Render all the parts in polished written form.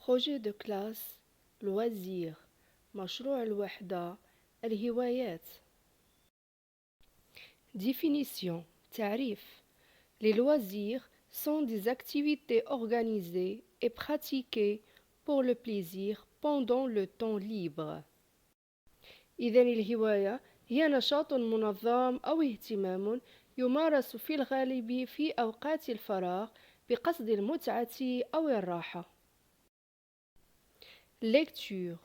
projet de classe loisirs مشروع الوحدة الهوايات Définition تعريف Les loisirs sont des activités organisées et pratiquées pour le plaisir pendant le temps libre. إذن الهواية هي نشاط منظم أو اهتمام يمارس في الغالب في أوقات الفراغ بقصد المتعة أو الراحة. Lecture.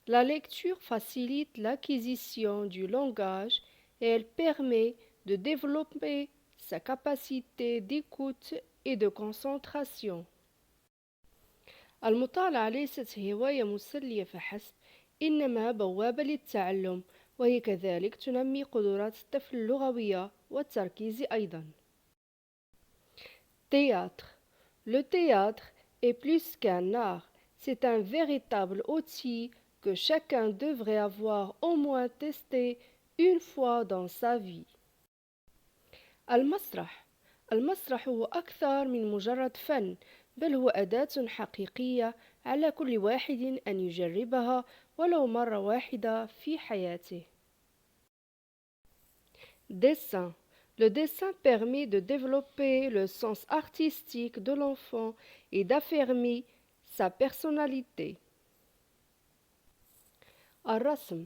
La lecture facilite l'acquisition du langage et elle permet de développer sa capacité d'écoute et de concentration. المطالعة ليست هواية مسلية فحسب، إنما بوابة للتعلم، وهي كذلك تنمي قدرات الطفل اللغوية والتركيز أيضا. Théâtre. Le théâtre est plus qu'un art, c'est un véritable outil que chacun devrait avoir au moins testé une fois dans sa vie. المسرح. المسرح هو أكثر من مجرد فن، بل هو أداة حقيقية على كل واحد أن يجربها ولو مرة واحدة في حياته. Dessin. Le dessin permet de développer le sens artistique de l'enfant et d'affirmer sa personnalité. الرسم.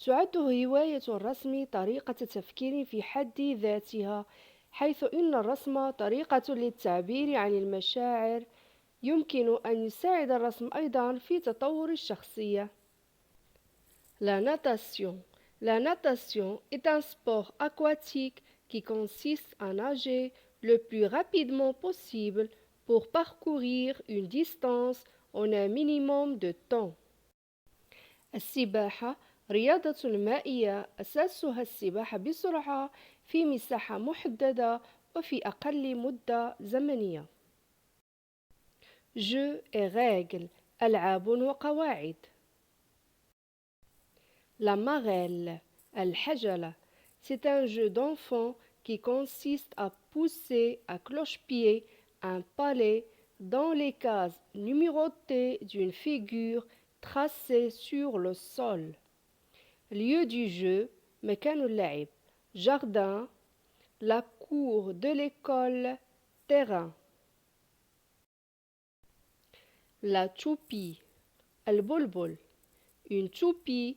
تعد هواية الرسم طريقة تفكير في حد ذاتها، حيث إن الرسم طريقة للتعبير عن المشاعر. يمكن أن يساعد الرسم أيضا في تطور الشخصية. La natation. La natation est un sport aquatique qui consiste à nager le plus rapidement possible pour parcourir une distance en un minimum de temps. السباحة رياضة مائية أساسها السباحة بسرعة في مساحة محددة وفي أقل مدة زمنية. Jeux et règles ألعاب وقواعد. La marelle, الحجلة, c'est un jeu d'enfant qui consiste à pousser à cloche-pied un palais dans les cases numérotées d'une figure tracée sur le sol. Lieu du jeu, مكان اللعب, jardin, la cour de l'école, terrain. La toupie, البلبل. Une toupie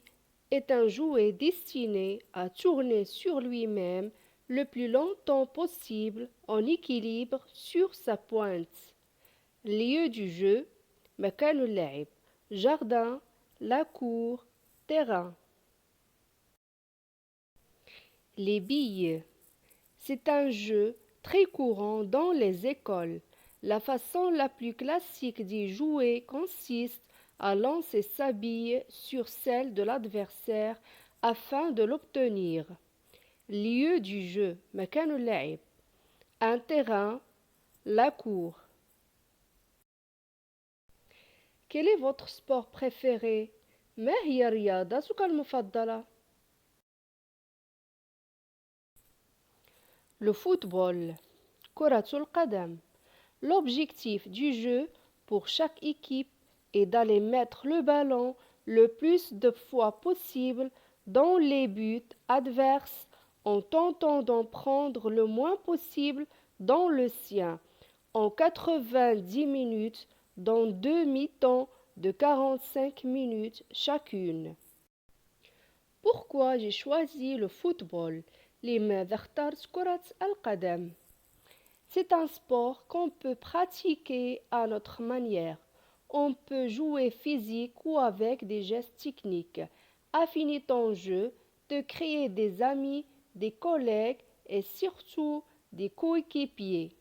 est un jouet destiné à tourner sur lui-même le plus longtemps possible en équilibre sur sa pointe. Lieu du jeu, مكان اللعب, jardin, la cour, terrain. Les billes. C'est un jeu très courant dans les écoles. La façon la plus classique d'y jouer consiste à lancer sa bille sur celle de l'adversaire afin de l'obtenir. Lieu du jeu, مكان اللعب, un terrain, la cour. Quel est votre sport préféré? ما هي رياضتك المفضلة؟ Le football, كرة القدم. L'objectif du jeu pour chaque équipe est d'aller mettre le ballon le plus de fois possible dans les buts adverses en tentant d'en prendre le moins possible dans le sien en 90 minutes dans 2 mi-temps de 45 minutes chacune. Pourquoi j'ai choisi le football? لماذا اخترت كرة القدم؟ C'est un sport qu'on peut pratiquer à notre manière. On peut jouer physique ou avec des gestes techniques. Affiner ton jeu, de créer des amis, des collègues et surtout des coéquipiers.